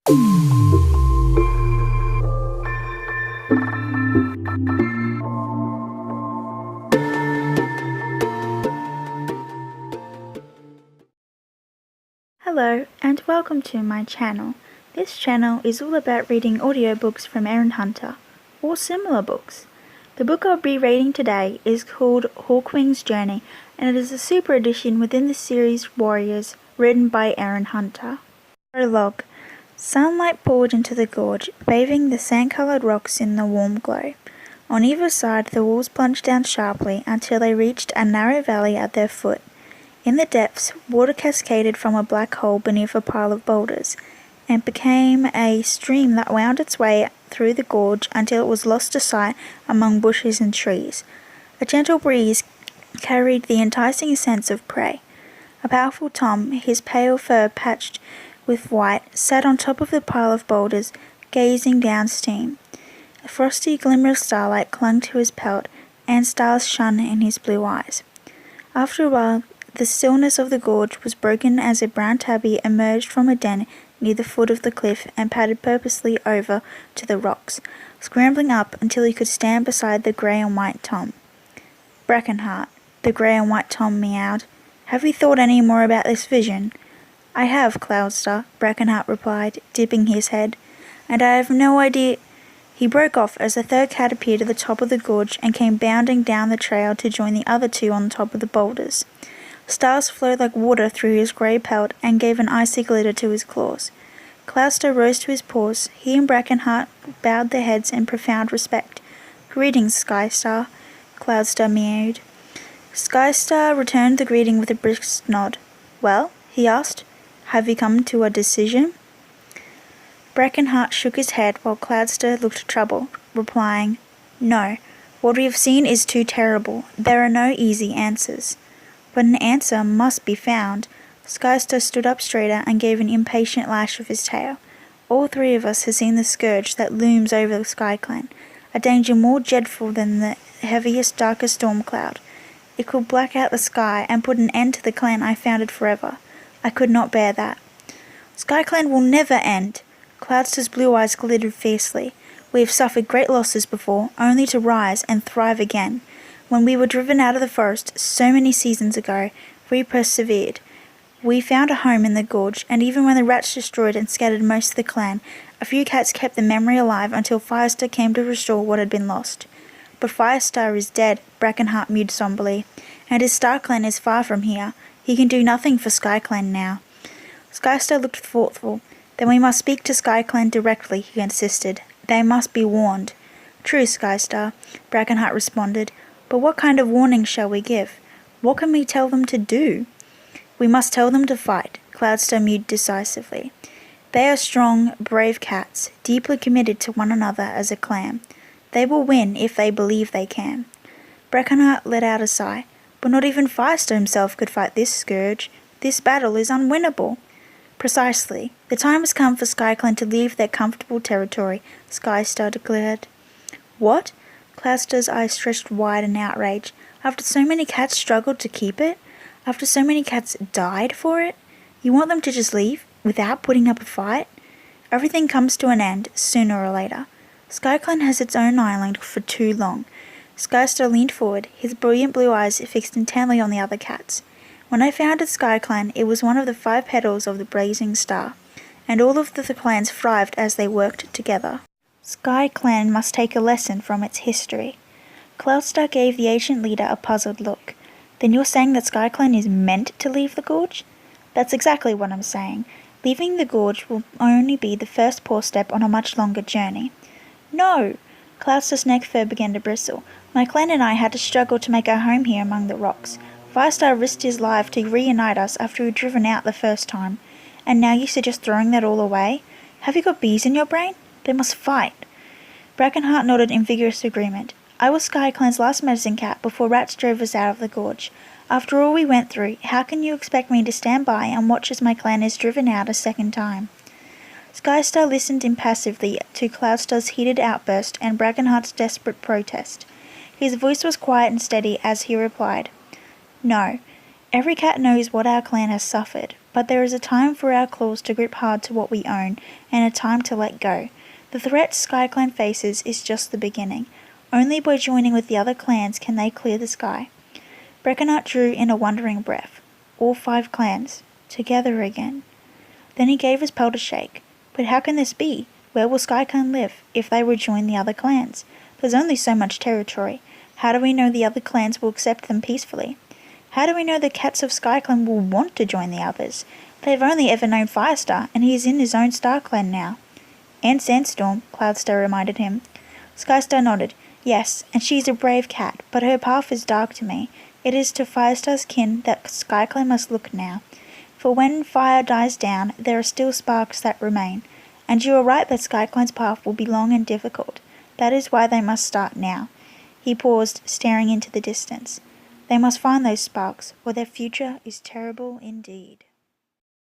Hello and welcome to my channel. This channel is all about reading audiobooks from Erin Hunter, or similar books. The book I'll be reading today is called Hawkwing's Journey, and it is a super edition within the series Warriors, written by Erin Hunter. Prologue. Sunlight poured into the gorge, bathing the sand-coloured rocks in the warm glow. On either side the walls plunged down sharply until they reached a narrow valley at their foot. In the depths, water cascaded from a black hole beneath a pile of boulders, and became a stream that wound its way through the gorge until it was lost to sight among bushes and trees. A gentle breeze carried the enticing scents of prey. A powerful Tom, his pale fur patched with white, sat on top of the pile of boulders, gazing downstream. A frosty glimmer of starlight clung to his pelt, and stars shone in his blue eyes. After a while, the stillness of the gorge was broken as a brown tabby emerged from a den near the foot of the cliff and padded purposely over to the rocks, scrambling up until he could stand beside the grey and white Tom. "Brackenheart," the grey and white Tom meowed. "Have you thought any more about this vision?" "I have, Cloudstar," Brackenheart replied, dipping his head, "and I have no idea—" He broke off as a third cat appeared at the top of the gorge and came bounding down the trail to join the other two on top of the boulders. Stars flowed like water through his grey pelt and gave an icy glitter to his claws. Cloudstar rose to his paws. He and Brackenheart bowed their heads in profound respect. "Greetings, Skystar," Cloudstar meowed. Skystar returned the greeting with a brisk nod. "Well?" he asked. "Have you come to a decision?" Brackenheart shook his head while Cloudstar looked troubled, replying, "No. What we have seen is too terrible. There are no easy answers." "But an answer must be found." Skystar stood up straighter and gave an impatient lash of his tail. "All three of us have seen the scourge that looms over the SkyClan, a danger more dreadful than the heaviest, darkest storm cloud. It could black out the sky and put an end to the clan I founded forever. I could not bear that." "SkyClan will never end!" Cloudstar's blue eyes glittered fiercely. "We have suffered great losses before, only to rise and thrive again. When we were driven out of the forest so many seasons ago, we persevered. We found a home in the gorge, and even when the rats destroyed and scattered most of the clan, a few cats kept the memory alive until Firestar came to restore what had been lost. But Firestar is dead," Brackenheart mewed somberly, "and his StarClan is far from here. He can do nothing for SkyClan now." Skystar looked thoughtful. "Then we must speak to SkyClan directly," he insisted. "They must be warned." "True, Skystar," Brackenheart responded. "But what kind of warning shall we give? What can we tell them to do?" "We must tell them to fight," Cloudstar mewed decisively. "They are strong, brave cats, deeply committed to one another as a clan. They will win if they believe they can." Brackenheart let out a sigh. "But not even Firestar himself could fight this scourge. This battle is unwinnable." "Precisely. The time has come for SkyClan to leave their comfortable territory," Skystar declared. "What?" Cloudstar's eyes stretched wide in outrage. "After so many cats struggled to keep it? After so many cats died for it? You want them to just leave, without putting up a fight? Everything comes to an end, sooner or later. SkyClan has its own island for too long." Skystar leaned forward, his brilliant blue eyes fixed intently on the other cats. "When I founded SkyClan, it was one of the 5 petals of the blazing star, and all of the clans thrived as they worked together. SkyClan must take a lesson from its history." Cloudstar gave the ancient leader a puzzled look. "Then you're saying that SkyClan is meant to leave the gorge?" "That's exactly what I'm saying. Leaving the gorge will only be the first poor step on a much longer journey." "No!" Cloudstar's neck fur began to bristle. "My clan and I had to struggle to make our home here among the rocks. Firestar risked his life to reunite us after we were driven out the first time. And now you suggest throwing that all away? Have you got bees in your brain? They must fight." Brackenheart nodded in vigorous agreement. "I was SkyClan's last medicine cat before rats drove us out of the gorge. After all we went through, how can you expect me to stand by and watch as my clan is driven out a second time?" Skystar listened impassively to Cloudstar's heated outburst and Brackenheart's desperate protest. His voice was quiet and steady as he replied, "No. Every cat knows what our clan has suffered. But there is a time for our claws to grip hard to what we own, and a time to let go. The threat SkyClan faces is just the beginning. Only by joining with the other clans can they clear the sky. Breckenart drew in a wondering breath. All 5 clans. Together again. Then he gave his pelt a shake. But how can this be? Where will SkyClan live if they rejoin the other clans? There's only so much territory. How do we know the other clans will accept them peacefully? How do we know the cats of SkyClan will want to join the others? They've only ever known Firestar, and he is in his own Star Clan now. And Sandstorm, Cloudstar reminded him. Skystar nodded. Yes, and she's a brave cat, but her path is dark to me. It is to Firestar's kin that SkyClan must look now. For when fire dies down, there are still sparks that remain. And you are right that SkyClan's path will be long and difficult. That is why they must start now. He paused, staring into the distance. They must find those sparks, or their future is terrible indeed.